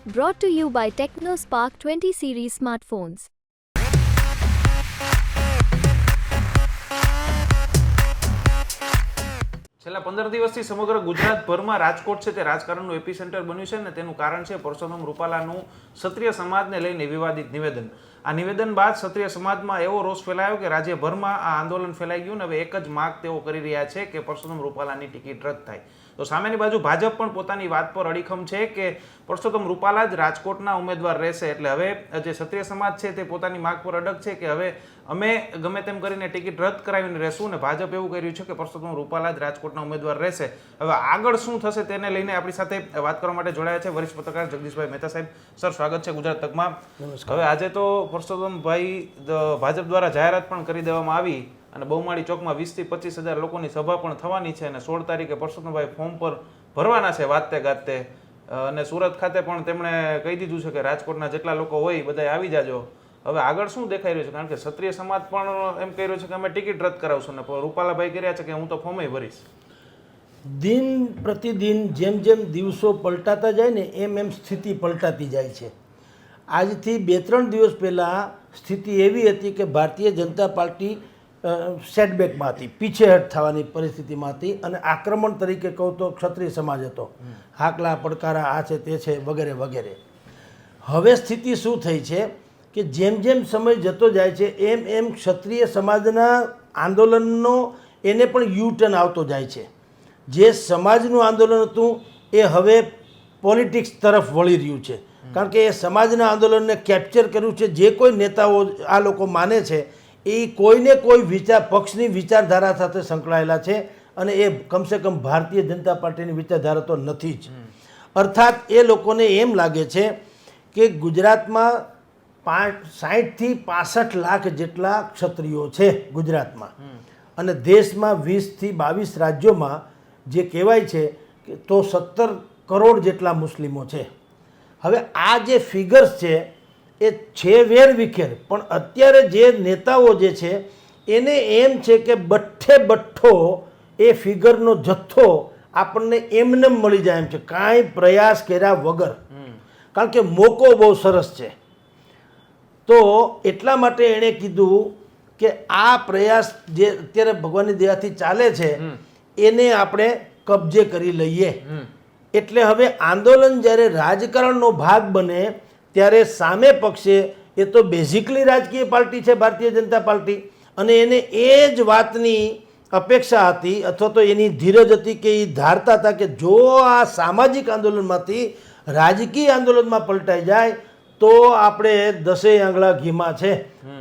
Brought to you by TechnoSpark 20 series smartphones. છેલ્લા 15 દિવસથી સમગ્ર ગુજરાતભરમાં રાજકોટ છે તે રાજકારણનું એપિસેન્ટર બન્યું છે ને તેનું કારણ છે પરસોત્તમ રૂપાલાનું ક્ષત્રિય સમાજને લઈને વિવાદિત નિવેદન. આ નિવેદન બાદ ક્ષત્રિય સમાજમાં એવો રોષ ફેલાયો કે રાજ્યભરમાં આ આંદોલન ફેલાઈ ગયું ને હવે એક જ માગ તેઓ કરી રહ્યા છે કે પરસોત્તમ રૂપાલાની ટિકિટ રદ થાય. તો સામેની બાજુ ભાજપ પણ પોતાની વાત પર અડીખમ છે કે પરસોત્તમ રૂપાલા જ રાજકોટના ઉમેદવાર રહેશે. એટલે હવે જે ક્ષત્રિય સમાજ છે તે પોતાની માગ પર અડગ છે કે હવે અમે ગમે તેમ કરીને ટિકિટ રદ કરાવીને રહેશું ને ભાજપ એવું કહી રહ્યું છે કે પરસોત્તમ રૂપાલા જ રાજકોટના ઉમેદવાર રહેશે. હવે આગળ શું થશે તેને લઈને આપણી સાથે વાત કરવા માટે જોડાયા છે વરિષ્ઠ પત્રકાર જગદીશભાઈ મહેતા સાહેબ. સર, સ્વાગત છે ગુજરાત તકમાં. હવે આજે તો પરસોત્તમભાઈ ભાજપ દ્વારા જાહેરાત પણ કરી દેવામાં આવી અને બહુમાળી ચોકમાં 20 થી 25,000 લોકોની સભા પણ થવાની છે અને 16 તારીખે પરસોત્તમભાઈ ફોર્મ પર ભરવાના છે વાતે ગાતે. અને સુરત ખાતે પણ તેમણે કહી દીધું છે કે રાજકોટના જેટલા લોકો હોય બધા આવી જાજો. હવે આગળ શું દેખાઈ રહ્યું છે? કારણ કે ક્ષત્રિય સમાજ પણ એમ કહી રહ્યો છે કે અમે ટિકિટ રદ કરાવશું ને રૂપાલાભાઈ કર્યા છે કે હું તો ફોર્મે ભરીશ. દિન પ્રતિદિન જેમ જેમ દિવસો પલટાતા જાય ને એમ સ્થિતિ પલટાતી જાય છે. આજથી 2-3 દિવસ પહેલાં સ્થિતિ એવી હતી કે ભારતીય જનતા પાર્ટી સેટબેકમાં હતી, પીછેહટ થવાની પરિસ્થિતિમાં હતી અને આક્રમણ તરીકે કહું તો ક્ષત્રિય સમાજ હતો. હાકલા પડકારા આ છે તે છે વગેરે વગેરે. હવે સ્થિતિ શું થઈ છે કે જેમ જેમ સમય જતો જાય છે એમ ક્ષત્રિય સમાજના આંદોલનનો એને પણ યુટર્ન આવતો જાય છે. જે સમાજનું આંદોલન હતું એ હવે પોલિટિક્સ તરફ વળી રહ્યું છે. કારણ કે એ સમાજના આંદોલનને કેપ્ચર કર્યું છે. જે કોઈ નેતાઓ આ લોકો માને છે એ કોઈને કોઈ પક્ષની વિચારધારા સાથે સંકળાયેલા છે અને એ કમસે કમ ભારતીય જનતા પાર્ટીની વિચારધારા તો નથી જ. અર્થાત એ લોકોને એમ લાગે છે કે ગુજરાતમાં 60 થી 65 લાખ જેટલા ક્ષત્રિયો છે ગુજરાતમાં અને દેશમાં 20 થી 22 રાજ્યોમાં જે કહેવાય છે કે તો 17 કરોડ જેટલા મુસ્લિમો છે. હવે આ જે ફિગર્સ છે એ છે વેરવિખેર, પણ અત્યારે જે નેતાઓ જે છે એને એમ છે કે બઠ્ઠો એ ફિગરનો જથ્થો આપણને એમને મળી જાય એમ છે, કાંઈ પ્રયાસ કર્યા વગર. કારણ કે મોકો બહુ સરસ છે. તો એટલા માટે એણે કીધું કે આ પ્રયાસ જે અત્યારે ભગવાનની દયાથી ચાલે છે એને આપણે કબજે કરી લઈએ. એટલે હવે આંદોલન જ્યારે રાજકારણનો ભાગ બને ત્યારે સામે પક્ષે એ તો બેઝિકલી રાજકીય પાર્ટી છે ભારતીય જનતા પાર્ટી અને એને એ જ વાતની અપેક્ષા હતી અથવા તો એની ધીરજ હતી કે એ ધારતા હતા કે જો આ સામાજિક આંદોલનમાંથી રાજકીય આંદોલનમાં પલટાઈ જાય તો આપણે 10 આંગળા ઘીમાં છે,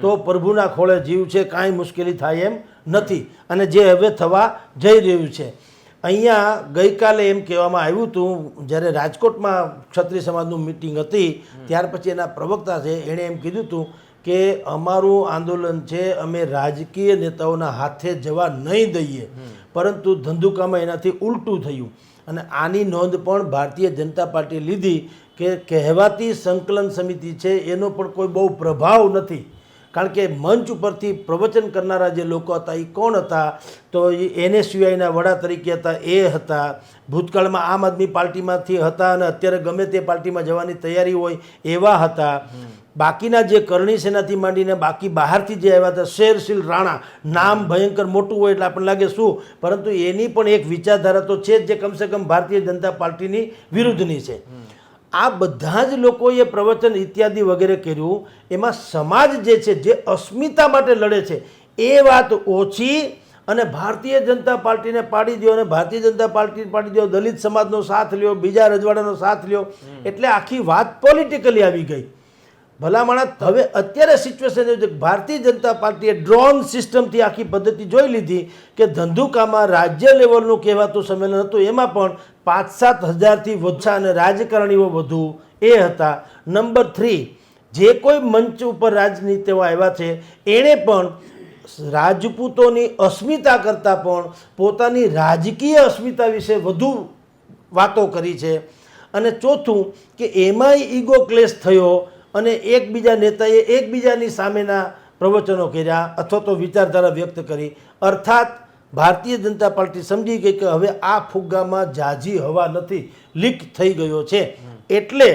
તો પ્રભુના ખોળે જીવ છે, કાંઈ મુશ્કેલી થાય એમ નથી. અને જે હવે થવા જઈ રહ્યું છે. અહીંયા ગઈકાલે એમ કહેવામાં આવ્યું હતું જ્યારે રાજકોટમાં ક્ષત્રિય સમાજનું મિટિંગ હતી ત્યાર પછી એના પ્રવક્તા છે એણે એમ કીધું હતું કે અમારું આંદોલન છે અમે રાજકીય નેતાઓના હાથે જવા નહીં દઈએ, પરંતુ ધંધુકામાં એનાથી ઉલટું થયું. અને આની નોંધ પણ ભારતીય જનતા પાર્ટીએ લીધી કે કહેવાતી સંકલન સમિતિ છે એનો પણ કોઈ બહુ પ્રભાવ નથી. કારણ કે મંચ ઉપરથી પ્રવચન કરનારા જે લોકો હતા એ કોણ હતા? તો NSUIના વડા તરીકે હતા એ હતા, ભૂતકાળમાં આમ આદમી પાર્ટીમાંથી હતા અને અત્યારે ગમે તે પાર્ટીમાં જવાની તૈયારી હોય એવા હતા. બાકીના જે કરણી સેનાથી માંડીને બાકી બહારથી જે આવ્યા હતા, શેરશીલ રાણા, નામ ભયંકર મોટું હોય એટલે આપણને લાગે શું, પરંતુ એની પણ એક વિચારધારા તો છે જે કમસે કમ ભારતીય જનતા પાર્ટીની વિરુદ્ધની છે. આ બધા જ લોકોએ પ્રવચન ઇત્યાદિ વગેરે કર્યું. એમાં સમાજ જે છે જે અસ્મિતા માટે લડે છે એ વાત ઓછી અને ભારતીય જનતા પાર્ટીને પાડી દો અને ભારતીય જનતા પાર્ટી પાડી દો, દલિત સમાજનો સાથ લ્યો, બીજા રજવાડાનો સાથ લ્યો, એટલે આખી વાત પોલિટિકલી આવી ગઈ. ભલામણા હવે અત્યારે સિચ્યુએશન એ છે કે ભારતીય જનતા પાર્ટીએ ડ્રોન સિસ્ટમથી આખી પદ્ધતિ જોઈ લીધી કે ધંધુકામાં રાજ્ય લેવલનું કહેવાતું સંમેલન હતું એમાં પણ 5-7 હજારથી ઓછા અને રાજકારણીઓ વધુ એ હતા. નંબર 3, જે કોઈ મંચ ઉપર રાજનીતિઓ આવ્યા છે એણે પણ રાજપૂતોની અસ્મિતા કરતાં પણ પોતાની રાજકીય અસ્મિતા વિશે વધુ વાતો કરી છે. અને ચોથું કે એમાંય ઈગો ક્લેશ થયો અને એકબીજા નેતાએ એકબીજાની સામેના પ્રવચનો કર્યા અથવા તો વિચારધારા વ્યક્ત કરી. અર્થાત ભારતીય જનતા પાર્ટી સમજી ગઈ કે હવે આ ફુગ્ગામાં જાજી હવા નથી, લીક થઈ ગયો છે. એટલે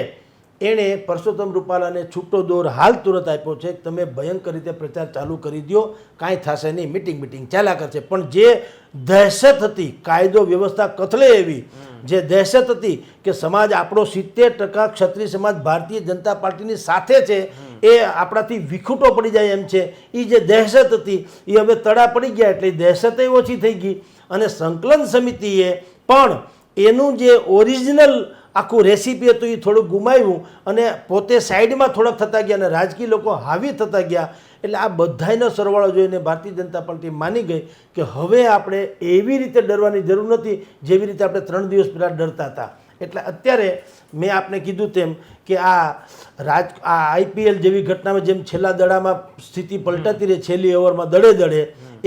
એણે પરસોત્તમ રૂપાલાને છૂટો દોર હાલ તુરંત આપ્યો છે કે તમે ભયંકર રીતે પ્રચાર ચાલુ કરી દો, કાંઈ થશે નહીં, મિટિંગ ચાલ્યા કરશે. પણ જે દહેશત હતી, કાયદો વ્યવસ્થા કથળે એવી જે દહેશત હતી કે સમાજ આપણો 70% ક્ષત્રિય સમાજ ભારતીય જનતા પાર્ટીની સાથે છે, એ આપણાથી વિખૂટો પડી જાય એમ છે, એ જે દહેશત હતી એ હવે તડા પડી ગયા એટલે દહેશત ઓછી થઈ ગઈ. અને સંકલન સમિતિએ પણ એનું જે ઓરિજિનલ આખું રેસીપી હતું એ થોડું ગુમાવ્યું અને પોતે સાઈડમાં થોડાક થતા ગયા અને રાજકીય લોકો હાવી થતા ગયા. એટલે આ બધાયનો સરવાળો જોઈને ભારતીય જનતા પાર્ટી માની ગઈ કે હવે આપણે એવી રીતે ડરવાની જરૂર નથી જેવી રીતે આપણે 3 દિવસ પહેલાં ડરતા હતા. એટલે અત્યારે મેં આપને કીધું તેમ કે આ આઈપીએલ જેવી ઘટનામાં જેમ છેલ્લા દડામાં સ્થિતિ પલટાતી રહી, છેલ્લી ઓવરમાં દડે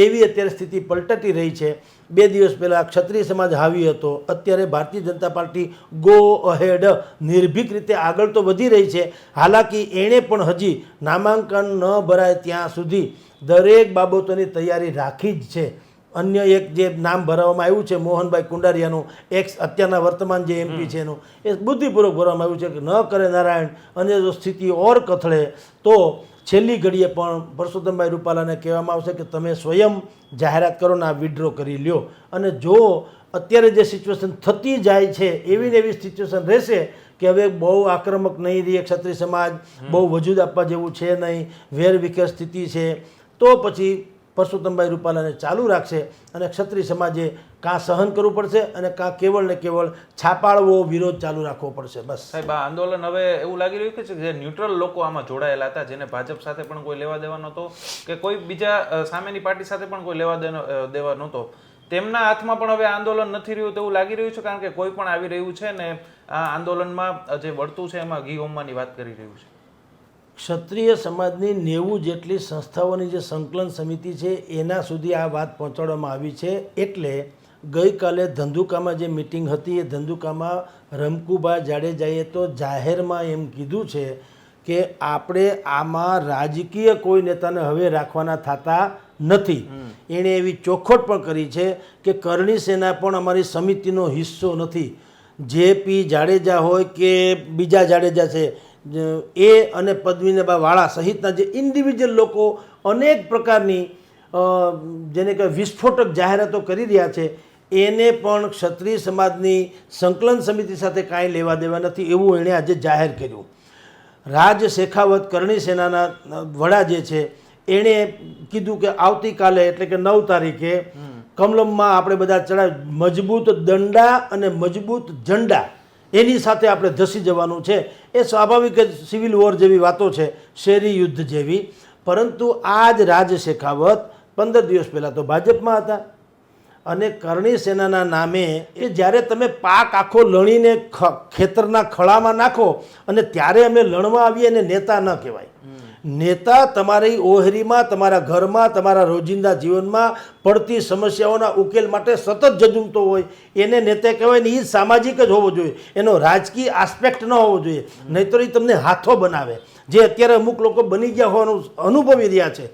એવી અત્યારે સ્થિતિ પલટાતી રહી છે. 2 દિવસ પહેલાં ક્ષત્રિય સમાજ હાવી હતો, અત્યારે Bharatiya Janata party go ahead નિર્ભીક રીતે આગળ તો વધી રહી છે. હાલાકી એણે પણ હજી નામાંકન ન ભરાય ત્યાં સુધી દરેક બાબતોની તૈયારી રાખી જ છે. અન્ય એક જે નામ ભરવામાં આવ્યું છે મોહનભાઈ કુંડારિયાનું, અત્યારના વર્તમાન જે એમપી છે એનું, એ બુદ્ધિપૂર્વક ભરવામાં આવ્યું છે કે ન કરે નારાયણ અને જો સ્થિતિ ઓર કથળે તો છેલ્લી ઘડીએ પણ પરસોત્તમભાઈ રૂપાલાને કહેવામાં આવશે કે તમે સ્વયં જાહેરાત કરો ને આ વિડ્રો કરી લ્યો. અને જો અત્યારે જે સિચ્યુએશન થતી જાય છે એવી ને એવી સિચ્યુએશન રહેશે કે હવે બહુ આક્રમક નહીં રહી ક્ષત્રિય સમાજ, બહુ વજૂદ આપવા જેવું છે નહીં, વેરવિખેર સ્થિતિ છે, તો પછી પરસોત્તમભાઈ રૂપાલાને ચાલુ રાખશે અને ક્ષત્રિય સમાજે કાં સહન કરવું પડશે અને કાં કેવળ ને કેવળ છાપાળવો વિરોધ ચાલુ રાખવો પડશે. બસ સાહેબ, આ આંદોલન હવે એવું લાગી રહ્યું છે કે જે ન્યુટ્રલ લોકો આમાં જોડાયેલા હતા, જેને ભાજપ સાથે પણ કોઈ લેવા દેવા નહોતો કે કોઈ બીજા સામેની પાર્ટી સાથે પણ કોઈ લેવા દેવા નહોતો, તેમના હાથમાં પણ હવે આંદોલન નથી રહ્યું તેવું લાગી રહ્યું છે. કારણ કે કોઈ પણ આવી રહ્યું છે ને આ આંદોલનમાં જે વળતું છે એમાં ઘી હોમવાની વાત કરી રહ્યું છે. ક્ષત્રિય સમાજની 90 જેટલી સંસ્થાઓની જે સંકલન સમિતિ છે એના સુધી આ વાત પહોંચાડવામાં આવી છે. એટલે ગઈકાલે ધંધુકામાં જે મિટિંગ હતી એ ધંધુકામાં રમકુભા જાડેજાએ તો જાહેરમાં એમ કીધું છે કે આપણે આમાં રાજકીય કોઈ નેતાને હવે રાખવાના થતા નથી. એણે એવી ચોખવટ પણ કરી છે કે કરણી સેના પણ અમારી સમિતિનો હિસ્સો નથી. જેપી જાડેજા હોય કે બીજા જાડેજા છે એ અને પદ્મિનીબા વાળા સહિતના જે ઇન્ડિવિજ્યુઅલ લોકો અનેક પ્રકારની જેને કે વિસ્ફોટક જાહેરાતો કરી રહ્યા છે, એને પણ ક્ષત્રિય સમાજની સંકલન સમિતિ સાથે કાંઈ લેવા દેવા નથી એવું એણે આજે જાહેર કર્યું. રાજ શેખાવત કરણી સેનાના વડા જે છે એણે કીધું કે આવતીકાલે એટલે કે 9 તારીખે કમલમમાં આપણે બધા ચડાવ મજબૂત દંડા અને મજબૂત ઝંડા એની સાથે આપણે ધસી જવાનું છે. એ સ્વાભાવિક જ સિવિલ વોર જેવી વાતો છે, શેરી યુદ્ધ જેવી. પરંતુ આ જ રાજ શેખાવત 15 દિવસ પહેલાં તો ભાજપમાં હતા અને કરણી સેનાના નામે એ જ્યારે તમે પાક આખો લણીને ખેતરના ખળામાં નાખો અને ત્યારે અમે લણવા આવીએ અને નેતા ન કહેવાય. નેતા તમારી ઓહરીમાં, તમારા ઘરમાં, તમારા રોજિંદા જીવનમાં પડતી સમસ્યાઓના ઉકેલ માટે સતત ઝઝૂમતો હોય એને નેતા કહેવાય. ને એ સામાજિક જ હોવો જોઈએ, એનો રાજકીય આસ્પેક્ટ ન હોવો જોઈએ, નહીંતર એ તમને હાથો બનાવે, જે અત્યારે અમુક લોકો બની ગયા હોવાનું અનુભવી રહ્યા છે.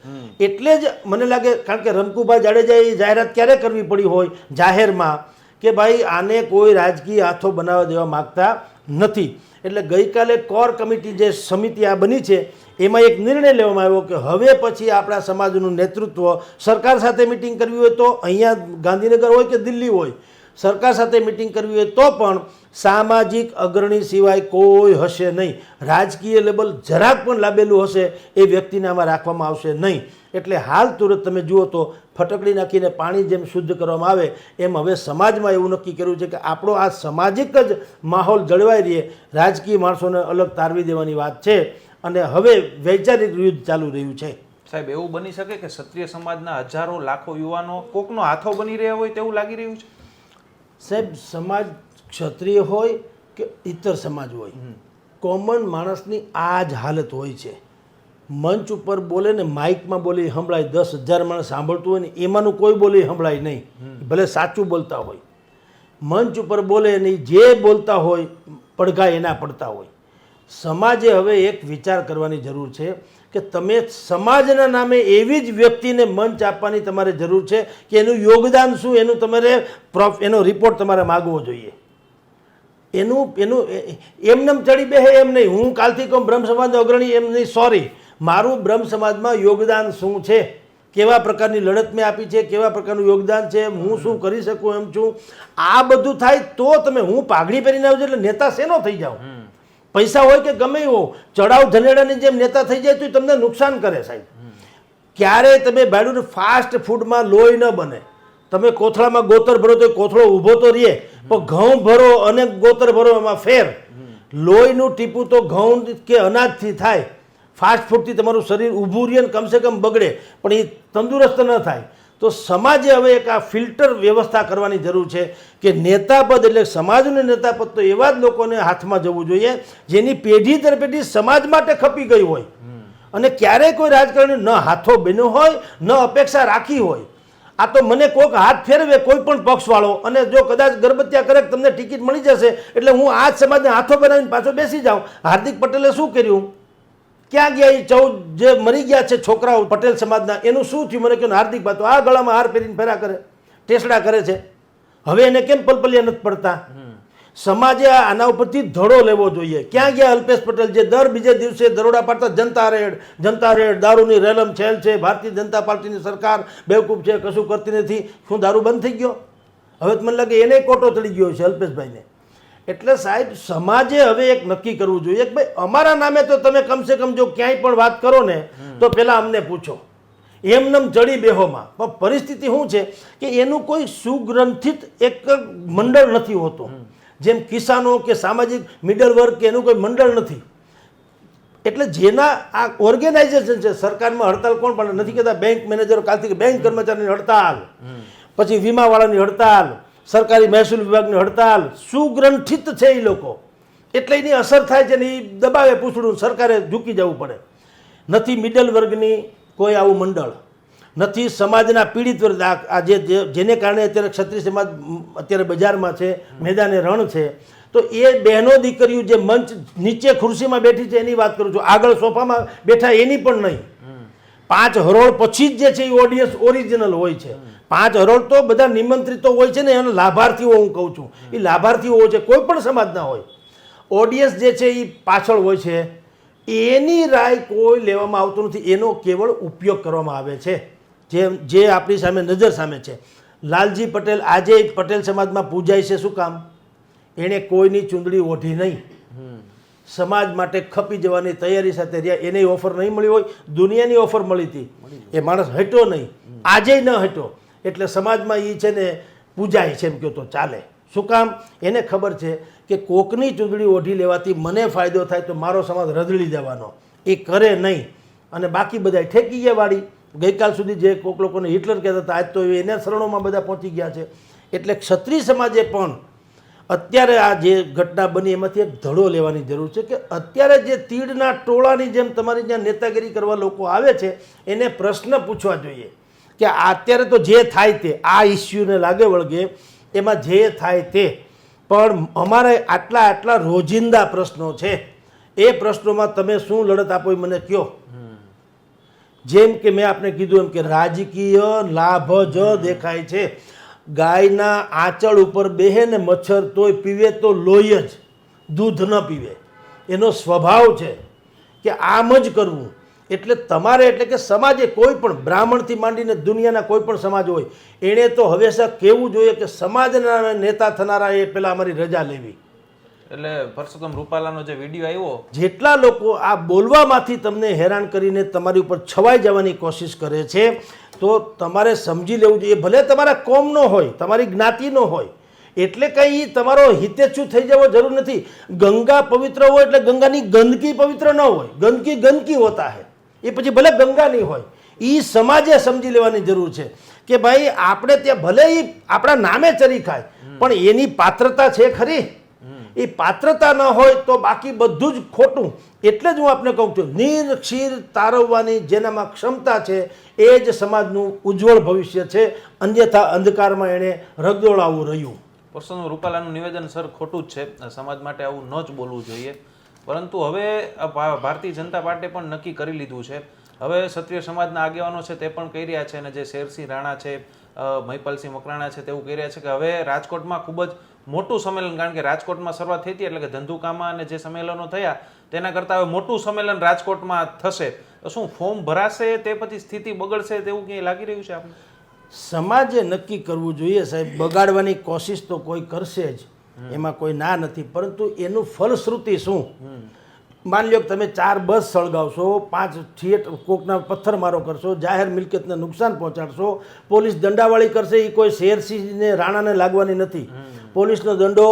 એટલે જ મને લાગે, કારણ કે રમકુભા જાડેજાએ જાહેરાત ક્યારે કરવી પડી હોય જાહેરમાં કે ભાઈ આને કોઈ રાજકીય હાથો બનાવવા દેવા માગતા નથી. એટલે ગઈકાલે કોર કમિટી જે સમિતિ આ બની છે એમાં એક નિર્ણય લેવામાં આવ્યો કે હવે પછી આપણા સમાજનું નેતૃત્વ સરકાર સાથે મિટિંગ કરવી હોય તો અહીંયા ગાંધીનગર હોય કે દિલ્હી હોય, સરકાર સાથે મિટિંગ કરવી હોય તો પણ સામાજિક અગ્રણી સિવાય કોઈ હશે નહીં. રાજકીય લેબલ જરાક પણ લાબેલું હશે એ વ્યક્તિને આમાં રાખવામાં આવશે નહીં. એટલે હાલ તુરંત તમે જુઓ તો ફટકડી નાખીને પાણી જેમ શુદ્ધ કરવામાં આવે એમ હવે સમાજમાં એવું નક્કી કર્યું છે કે આપણો આ સામાજિક જ માહોલ જળવાઈ રહે, રાજકીય માણસોને અલગ તારવી દેવાની વાત છે અને હવે વૈચારિક યુદ્ધ ચાલુ રહ્યું છે. સાહેબ, એવું બની શકે કે ક્ષત્રિય સમાજના હજારો લાખો યુવાનો કોકનો હાથો બની રહ્યા હોય તેવું લાગી રહ્યું છે? સાહેબ, સમાજ ક્ષત્રિય હોય કે ઇતર સમાજ હોય, કોમન માણસની આ જ હાલત હોય છે. મંચ ઉપર બોલે ને માઇકમાં બોલી સંભળાય, 10,000 માણસ સાંભળતું હોય ને એમાંનું કોઈ બોલી સંભળાય નહીં, ભલે સાચું બોલતા હોય. મંચ ઉપર બોલે નહીં, જે બોલતા હોય પડઘા એના પડતા હોય. સમાજે હવે એક વિચાર કરવાની જરૂર છે કે તમે સમાજના નામે એવી જ વ્યક્તિને મંચ આપવાની તમારે જરૂર છે કે એનું યોગદાન શું, એનું તમારે એનો રિપોર્ટ તમારે માગવો જોઈએ. એમનેમ ચડી બેહે એમ નહીં. હું કાલથી કહું બ્રહ્મ સમાજનો અગ્રણી એમ નહીં, સોરી, મારું બ્રહ્મ સમાજમાં યોગદાન શું છે, કેવા પ્રકારની લડત મેં આપી છે, કેવા પ્રકારનું યોગદાન છે, હું શું કરી શકું એમ છું, આ બધું થાય તો તમે, હું પાઘડી પહેરીને આવજો એટલે નેતા શેનો થઈ જાઓ. પૈસા હોય કે ગમે હો, ચડાવ ધનેડાની જેમ નેતા થઈ જાય તો તમને નુકસાન કરે સાહેબ. ક્યારેય તમે બાળું ફાસ્ટ ફૂડમાં લોહી ન બને. તમે કોથળામાં ગોતર ભરો તો કોથળો ઊભો તો રહે, પણ ઘઉં ભરો અને ગોતર ભરો એમાં ફેર. લોહીનું ટીપું તો ઘઉં કે અનાજથી થાય, ફાસ્ટ ફૂડથી તમારું શરીર ઊભું રહે ને કમસે કમ બગડે, પણ એ તંદુરસ્ત ન થાય. તો સમાજે હવે એક આ ફિલ્ટર વ્યવસ્થા કરવાની જરૂર છે કે નેતાપદ એટલે સમાજનું નેતાપદ તો એવા જ લોકોને હાથમાં જવું જોઈએ જેની પેઢી દર પેઢી સમાજ માટે ખપી ગઈ હોય અને ક્યારેય કોઈ રાજકારણી ન હાથો બન્યો હોય ન અપેક્ષા રાખી હોય. આ તો મને કોઈક હાથ ફેરવે કોઈ પણ પક્ષવાળો અને જો કદાચ ગરબત્યા કરે તમને ટિકિટ મળી જશે એટલે હું આ જ સમાજને હાથો બનાવીને પાછો બેસી જાઉં. હાર્દિક પટેલે શું કર્યું? ક્યાં ગયા એ 14 જે મરી ગયા છે છોકરાઓ પટેલ સમાજના, એનું શું થયું મને કહ્યું? હાર્દિક ભાઈ તો આ ગળામાં હાર પહેરીને ફેરા કરે, ટેસડા કરે છે. હવે એને કેમ પલપલિયા નથી પડતા? સમાજે આના ઉપરથી ધડો લેવો જોઈએ. ક્યાં ગયા અલ્પેશ પટેલ જે દર બીજે દિવસે દરોડા પાડતા? જનતા રેડ, દારૂની રેલમ છેલ છે, ભારતીય જનતા પાર્ટીની સરકાર બેવકૂફ છે, કશું કરતી નથી. શું દારૂ બંધ થઈ ગયો? હવે તો મને લાગે એને કોટો ચડી ગયો છે અલ્પેશભાઈને. એટલે સાહેબ સમાજે હવે એક નક્કી કરવું જોઈએ કે ભાઈ અમારા નામે તો તમે કમસે કમ જો ક્યાંય પણ વાત કરો ને તો પહેલાં અમને પૂછો. એમનેમ ચડી બેહોમાં પણ પરિસ્થિતિ શું છે કે એનું કોઈ સુગ્રંથિત એક મંડળ નથી હોતું. જેમ કિસાનો કે સામાજિક મિડલ વર્ગ કે એનું કોઈ મંડળ નથી. એટલે જેના આ ઓર્ગેનાઇઝેશન છે, સરકારમાં હડતાલ કોણ પણ નથી કહેતા? બેંક મેનેજરો કાલથી બેંક કર્મચારીની હડતાલ, પછી વીમાવાળાની હડતાલ, સરકારી મહેસૂલ વિભાગની હડતાલ, સુગ્રંથિત છે એ લોકો. એટલે એની અસર થાય છે ને એ દબાવે પૂછડું, સરકારે ઝૂકી જવું પડે. નથી મિડલ વર્ગની કોઈ આવું મંડળ, નથી સમાજના પીડિત વર્ગ. આ જેને કારણે અત્યારે ક્ષત્રિય સમાજ અત્યારે બજારમાં છે, મેદાને રણ છે, તો એ બહેનો દીકરીઓ જે મંચ નીચે ખુરશીમાં બેઠી છે એની વાત કરું છું, આગળ સોફામાં બેઠા એની પણ નહીં. 5 હરોળ પછી જ જે છે એ ઓડિયન્સ ઓરિજિનલ હોય છે. 5 હરોળ તો બધા નિમંત્રિતો હોય છે ને એના લાભાર્થીઓ હું કહું છું, એ લાભાર્થીઓ હોય છે કોઈ પણ સમાજના હોય. ઓડિયન્સ જે છે એ પાછળ હોય છે, એની રાય કોઈ લેવામાં આવતું નથી, એનો કેવળ ઉપયોગ કરવામાં આવે છે. જે આપણી સામે નજર સામે છે. લાલજી પટેલ આજે પટેલ સમાજમાં પૂજાય છે, શું કામ? એણે કોઈની ચૂંદડી ઓઢી નહીં, સમાજ માટે ખપી જવાની તૈયારી સાથે રહ્યા. એને ઓફર નહીં મળી હોય, દુનિયાની ઓફર મળી હતી, એ માણસ હટ્યો નહીં, આજે ન હટ્યો. એટલે સમાજમાં એ છે ને પૂજાય છે એમ કહો તો ચાલે. શું કામ? એને ખબર છે કે કોકની ચૂંદડી ઓઢી લેવાથી મને ફાયદો થાય તો મારો સમાજ રદડી દેવાનો, એ કરે નહીં. અને બાકી બધા ઠેકી ગયા વાળી. ગઈકાલ સુધી જે કોક લોકોને હિટલર કહેતા હતા, આજ તો એના શરણોમાં બધા પહોંચી ગયા છે. એટલે ક્ષત્રિય સમાજે પણ અત્યારે આ જે ઘટના બની એમાંથી એક ધડો લેવાની જરૂર છે કે અત્યારે જે તીડના ટોળાની જેમ તમારી જ્યાં નેતાગીરી કરવા લોકો આવે છે એને પ્રશ્ન પૂછવા જોઈએ કે અત્યારે તો જે થાય તે આ ઇસ્યુને લાગે વળગે એમાં જે થાય તે, પણ અમારે આટલા રોજિંદા પ્રશ્નો છે, એ પ્રશ્નોમાં તમે શું લડત આપો એ મને કહો. જેમ કે મેં આપને કીધું એમ કે રાજકીય લાભ જ દેખાય છે. ગાયના આંચળ ઉપર બેહે ને મચ્છર તોય પીવે તો લોહી જ, દૂધ ન પીવે. એનો સ્વભાવ છે કે આમ જ કરવું. એટલે તમારે એટલે કે સમાજે કોઈ પણ બ્રાહ્મણથી માંડીને દુનિયાના કોઈ પણ સમાજ હોય એણે તો હંમેશા કહેવું જોઈએ કે સમાજના નેતા થનારા એ પહેલાં અમારી રજા લેવી. એટલે પરસોત્તમ રૂપાલાનો જે વિડીયો આવ્યો, જેટલા લોકો આ બોલવામાંથી તમને હેરાન કરીને તમારી ઉપર છવાઈ જવાની કોશિશ કરે છે તો તમારે સમજી લેવું જોઈએ. ભલે તમારા કોમનો હોય, તમારી જ્ઞાતિનો હોય, એટલે કંઈ તમારો હિતેચ્છુ થઈ જવો જરૂર નથી. ગંગા પવિત્ર હોય એટલે ગંગાની ગંદકી પવિત્ર ન હોય. ગંદકી હોતા હે, એ પછી ભલે ગંગાની હોય. એ સમાજે સમજી લેવાની જરૂર છે કે ભાઈ આપણે ત્યાં ભલે એ આપણા નામે ચરી ખાય પણ એની પાત્રતા છે ખરી. એ પાત્રતા ન હોય તો બાકી બધું જ ખોટું. એટલે જ હું આપને કહું છું, નીર ક્ષીર તારવવાની જેનામાં ક્ષમતા છે એ જ સમાજનું ઉજ્જવળ ભવિષ્ય છે. અન્યથા અંધકારમાં એણે રગદોળાવું રહ્યું. પરસોત્તમ રૂપાલાનું નિવેદન સર ખોટું જ છે, સમાજ માટે આવું ન જ બોલવું જોઈએ. પરંતુ હવે ભારતીય જનતા પાર્ટીએ પણ નક્કી કરી લીધું છે. હવે ક્ષત્રિય સમાજના આગેવાનો છે તે પણ કહી રહ્યા છે, અને જે શેરસિંહ રાણા છે, મહિપાલસિંહ મકરાણા છે તેવું કહી રહ્યા છે કે હવે રાજકોટમાં ખૂબ જ મોટું સંમેલન, કારણ કે રાજકોટમાં શરૂઆત થઈ હતી એટલે કે ધંધુકામાં અને જે સંમેલનો થયા તેના કરતાં હવે મોટું સંમેલન રાજકોટમાં થશે, તો શું ફોર્મ ભરાશે તે પછી સ્થિતિ બગડશે તેવું ક્યાંય લાગી રહ્યું છે આપણે? સમાજે નક્કી કરવું જોઈએ સાહેબ. બગાડવાની કોશિશ તો કોઈ કરશે જ, એમાં કોઈ ના નથી, પરંતુ એનું ફલશ્રુતિ શું? માની લો કે તમે 4 બસ સળગાવશો, 5 થિયેટર કોકના પથ્થરમારો કરશો, જાહેર મિલકતને નુકસાન પહોંચાડશો, પોલીસ દંડાવાળી કરશે, એ કોઈ શેરસિંહને રાણાને લાગવાની નથી, પોલીસનો દંડો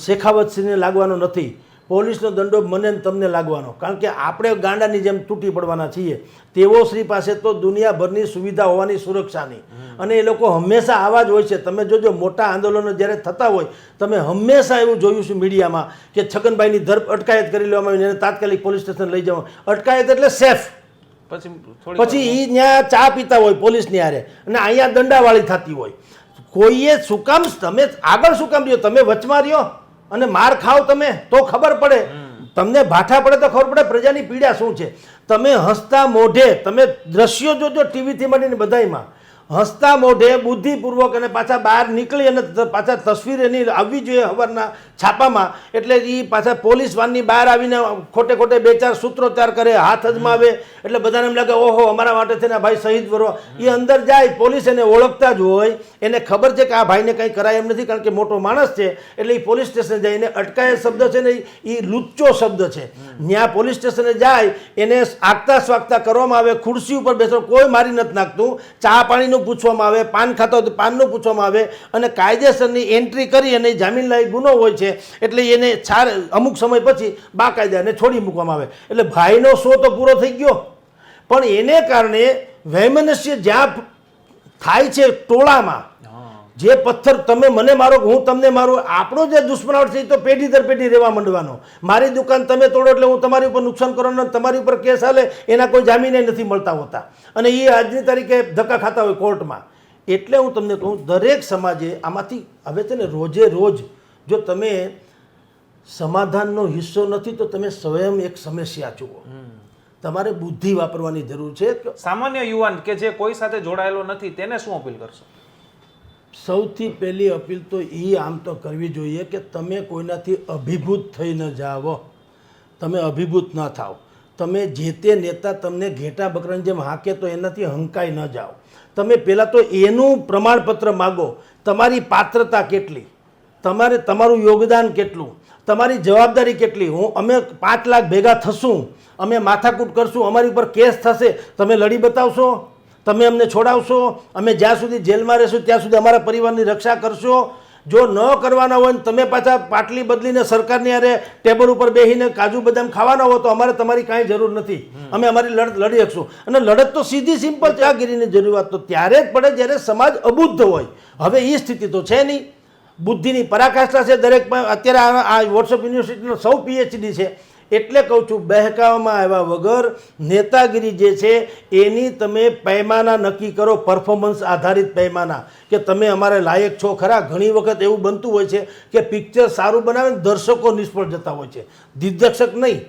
શેખાવતસિંહને લાગવાનો નથી, પોલીસનો દંડો મને ને તમને લાગવાનો, કારણ કે આપણે ગાંડાની જેમ તૂટી પડવાના છીએ. તેઓ શ્રી પાસે તો દુનિયાભરની સુવિધા હોવાની સુરક્ષાની, અને એ લોકો હંમેશા આવા જ હોય છે. તમે જોજો મોટા આંદોલનો જ્યારે થતા હોય, તમે હંમેશા એવું જોયું છે મીડિયામાં કે છગનભાઈની અટકાયત કરી લેવામાં આવી, એને તાત્કાલિક પોલીસ સ્ટેશન લઈ જવા. અટકાયત એટલે સેફ, પછી એ ત્યાં ચા પીતા હોય પોલીસની હારે, અને અહીંયા દંડાવાળી થતી હોય. કોઈએ શું કામ, તમે આગળ શું કામ રહ્યો, તમે વચમાં રહ્યો અને માર ખાવ તમે તો ખબર પડે, તમને ભાઠા પડે તો ખબર પડે પ્રજાની પીડા શું છે. તમે હસતા મોઢે, તમે દ્રશ્યો જોજો ટીવીથી મળીને બધાયમાં, હસતા મોઢે બુદ્ધિપૂર્વક અને પાછા બહાર નીકળી અને પાછા તસવીર એની આવવી જોઈએ સવારના છાપામાં, એટલે એ પાછા પોલીસ વાનની બહાર આવીને ખોટે ખોટે 2-4 સૂત્રોચ્ચાર કરે, હાથ અજમાવે, એટલે બધાને એમ લાગે ઓહો અમારા માટે થઈને ભાઈ શહીદ વરો. એ અંદર જાય, પોલીસ એને ઓળખતા જ હોય, એને ખબર છે કે આ ભાઈને કંઈ કરાય એમ નથી, કારણ કે મોટો માણસ છે, એટલે એ પોલીસ સ્ટેશને જાય. એને અટકાયત શબ્દ છે ને એ લુચ્ચો શબ્દ છે. ત્યાં પોલીસ સ્ટેશને જાય, એને આગતા સ્વાગતા કરવામાં આવે, ખુરશી ઉપર બેસો, કોઈ મારી નથી નાખતું, ચા પાણીનું પૂછવામાં આવે, પાન ખાતા હોય તો પાનનું પૂછવામાં આવે, અને કાયદેસરની એન્ટ્રી કરી અને જામીન લાયક ગુનો હોય છે, એટલે એને અમુક સમય પછી બાકાયદાને છોડી મૂકવામાં આવે. એટલે ભાઈનો શો તો પૂરો થઈ ગયો, પણ એને કારણે વૈમનસ્ય જ્યાં થાય છે ટોળામાં, જે પથ્થર તમે મને મારો હું તમને મારું, આપણો જે દુશ્મનાવટ છે એ તો પેઢી દર પેઢી રહેવા માંડવાનો. મારી દુકાન તમે તોડો એટલે હું તમારી ઉપર નુકસાન કરવાનો, તમારી ઉપર કેસ હાલે, એના કોઈ જામીન નથી મળતા હોતા, અને એ આજની તારીખે ધક્કા ખાતા હોય કોર્ટમાં. એટલે હું તમને કહું, દરેક સમાજે આમાંથી હવે છે ને રોજે રોજ, જો તમે સમાધાનનો હિસ્સો નથી તો તમે સ્વયં એક સમસ્યા જુઓ. તમારે બુદ્ધિ વાપરવાની જરૂર છે. સામાન્ય યુવાન કે જે કોઈ સાથે જોડાયેલો નથી તેને શું અપીલ કરશો? સૌથી પહેલી અપીલ તો એ આમ તો કરવી જોઈએ કે તમે કોઈનાથી અભિભૂત થઈ ન જાઓ, તમે અભિભૂત ન થાઓ. તમે જે તે નેતા તમને ઘેટા બકરાની જેમ હાકે તો એનાથી હંકાઈ ન જાઓ. તમે પહેલાં તો એનું પ્રમાણપત્ર માગો, તમારી પાત્રતા કેટલી, તમારું યોગદાન કેટલું, તમારી જવાબદારી કેટલી. અમે 5 લાખ ભેગા થશું, અમે માથાકૂટ કરશું, અમારી ઉપર કેસ થશે, તમે લડી બતાવશો, તમે અમને છોડાવશો, અમે જ્યાં સુધી જેલમાં રહેશું ત્યાં સુધી અમારા પરિવારની રક્ષા કરશો. જો ન કરવાના હોય ને તમે પાછા પાટલી બદલીને સરકારની હારે ટેબલ ઉપર બેસીને કાજુ બદામ ખાવાના હો તો અમારે તમારી કાંઈ જરૂર નથી, અમે અમારી લડત લડી શકશું. અને લડત તો સીધી સિમ્પલ ચાગીરીની જરૂરિયાત તો ત્યારે જ પડે જ્યારે સમાજ અબુદ્ધ હોય. હવે એ સ્થિતિ તો છે નહીં, બુદ્ધિની પરાકાષ્ઠા છે દરેકમાં. અત્યારે આ વોટ્સઅપ યુનિવર્સિટીનો સૌ PhD છે. એટલે કહું છું, બહેકાવામાં આવ્યા વગર નેતાગીરી જે છે એની તમે પૈમાના નક્કી કરો, પરફોર્મન્સ આધારિત પૈમાના, કે તમે અમારે લાયક છો ખરા. ઘણી વખત એવું બનતું હોય છે કે પિક્ચર સારું બનાવે દર્શકો નિષ્ફળ જતા હોય છે, દિગ્દર્શક નહીં.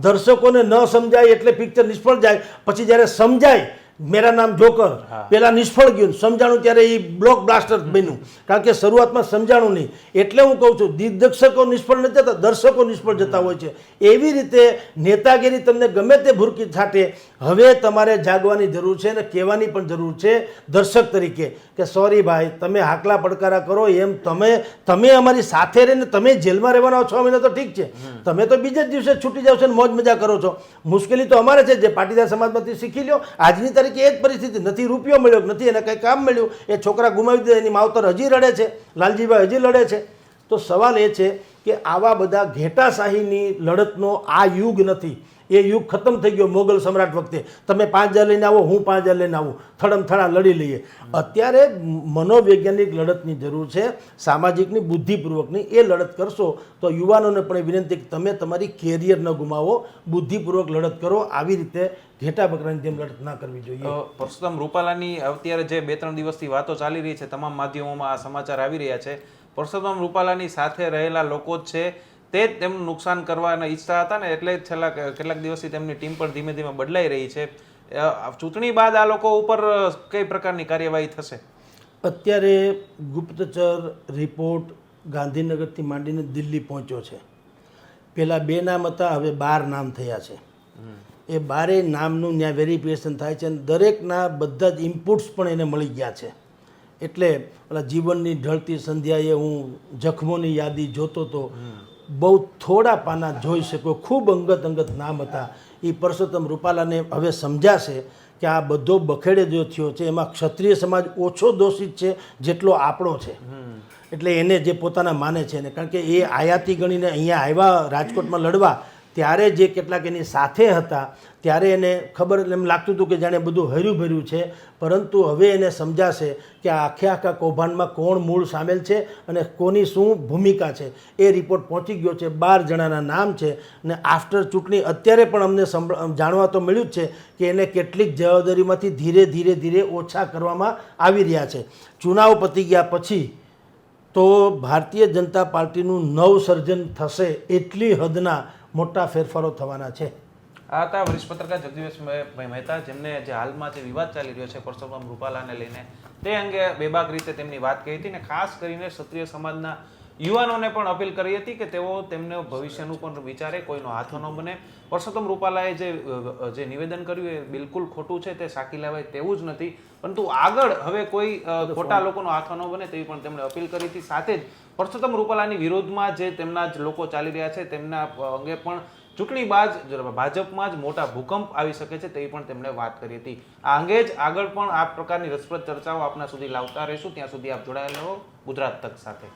દર્શકોને ન સમજાય એટલે પિક્ચર નિષ્ફળ જાય. પછી જ્યારે સમજાય, મેરા નામ જોકર પેલા નિષ્ફળ ગયું, સમજાણું ત્યારે એ બ્લોક બ્લાસ્ટર બન્યું, કારણ કે શરૂઆતમાં સમજાણું નહીં. એટલે હું કહું છું, દિગ્દર્શકો નિષ્ફળ નથી જતા, દર્શકો નિષ્ફળ જતા હોય છે. એવી રીતે નેતાગીરી તમને ગમે તે ભૂરકી છાંટે, હવે તમારે જાગવાની જરૂર છે અને કહેવાની પણ જરૂર છે દર્શક તરીકે કે સોરી ભાઈ, તમે હાકલા પડકારા કરો એમ તમે અમારી સાથે રહીને તમે જેલમાં રહેવાના 6 મહિના તો ઠીક છે, તમે તો બીજા જ દિવસે છૂટી જાવ છો ને મોજ મજા કરો છો. મુશ્કેલી તો અમારે છે, જે પાટીદાર સમાજમાંથી શીખી લ્યો. આજની તારીખે એ જ પરિસ્થિતિ, નથી રૂપિયો મળ્યો, નથી એને કંઈ કામ મળ્યું, એ છોકરા ગુમાવી દે, એની માવતર હજી રડે છે, લાલજીભાઈ હજી લડે છે. તો સવાલ એ છે કે આવા બધા ઘેટાશાહીની લડતનો આ યુગ નથી, એ યુગ ખતમ થઈ ગયો. મોગલ સમ્રાટ વખતે તમે 5000 લઈને આવો, હું 5000 લઈને આવું, થડમથડા લડી લઈએ. અત્યારે મનોવૈજ્ઞાનિક લડતની જરૂર છે, સામાજિકની, બુદ્ધિપૂર્વકની. એ લડત કરશો તો યુવાનોને પણ વિનંતી કે તમે તમારી કેરિયર ન ગુમાવો, બુદ્ધિપૂર્વક લડત કરો. આવી રીતે ઘેટા બકરાની જેમ લડત ના કરવી જોઈએ. પરસોત્તમ રૂપાલાની અત્યારે જે 2-3 દિવસથી વાતો ચાલી રહી છે, તમામ માધ્યમોમાં આ સમાચાર આવી રહ્યા છે, પરસોત્તમ રૂપાલાની સાથે રહેલા લોકો જ છે તે જ તેમનું નુકસાન કરવાના ઈચ્છતા હતા ને, એટલે છેલ્લા કેટલાક દિવસથી તેમની ટીમ પણ ધીમે ધીમે બદલાઈ રહી છે. ચૂંટણી બાદ આ લોકો ઉપર કઈ પ્રકારની કાર્યવાહી થશે? અત્યારે ગુપ્તચર રિપોર્ટ ગાંધીનગરથી માંડીને દિલ્હી પહોંચ્યો છે. પહેલાં 2 નામ હતા, હવે 12 નામ થયા છે. એ 12 નામનું ત્યાં વેરિફિકેશન થાય છે અને દરેકના બધા જ ઇનપુટ્સ પણ એને મળી ગયા છે. એટલે ઓલા જીવનની ઢળતી સંધ્યાએ હું જખમોની યાદી જોતો તો બહુ થોડા પાના જોઈ શક્યો. ખૂબ અંગત નામ હતા. એ પરસોત્તમ રૂપાલાને હવે સમજાશે કે આ બધો બખેડે જો થયો છે એમાં ક્ષત્રિય સમાજ ઓછો દોષિત છે જેટલો આપણો છે. એટલે એને જે પોતાના માને છે ને, કારણ કે એ આયાતી ગણીને અહીંયા આવ્યા રાજકોટમાં લડવા ત્યારે જે કેટલાક એની સાથે હતા ત્યારે એને ખબર એમ લાગતું હતું કે જાણે બધું હર્યું ભર્યું છે, પરંતુ હવે એને સમજાશે કે આ આખા કૌભાંડમાં કોણ મૂળ સામેલ છે અને કોની શું ભૂમિકા છે. એ રિપોર્ટ પહોંચી ગયો છે. 12 જણાના નામ છે અને આફ્ટર ચૂંટણી અત્યારે પણ અમને જાણવા તો મળ્યું જ છે કે એને કેટલીક જવાબદારીમાંથી ધીરે ઓછા કરવામાં આવી રહ્યા છે. ચુનાવ પતી ગયા પછી તો ભારતીય જનતા પાર્ટીનું નવસર્જન થશે, એટલી હદના મોટા ફેરફારો થવાના છે. આ હતા વરિષ્ઠ પત્રકાર જગદીશભાઈ મહેતા, જેમને જે હાલમાં જે વિવાદ ચાલી રહ્યો છે પરસોત્તમ રૂપાલાને લઈને તે અંગે બેબાક રીતે તેમની વાત કહી હતી. ને ખાસ કરીને ક્ષત્રિય સમાજના યુવાનોને પણ અપીલ કરી હતી કે તેઓ તેમને ભવિષ્યનું પણ વિચારે, કોઈનો હાથો ન બને. પરસોત્તમ રૂપાલાએ જે નિવેદન કર્યું એ બિલકુલ ખોટું છે, તે સાકી લેવાય તેવું જ નથી, પરંતુ આગળ હવે કોઈ ખોટા લોકોનો હાથો ન બને તેવી પણ તેમણે અપીલ કરી હતી. સાથે જ પરસોત્તમ રૂપાલાની વિરોધમાં જે તેમના જ લોકો ચાલી રહ્યા છે તેમના અંગે પણ ચૂંટણી બાદ ભાજપમાં જ મોટા ભૂકંપ આવી શકે છે તેવી પણ તેમણે વાત કરી હતી. આ અંગે જ આગળ પણ આ પ્રકારની રસપ્રદ ચર્ચાઓ આપના સુધી લાવતા રહીશું. ત્યાં સુધી આપ જોડાયેલા રહો ગુજરાત તક સાથે.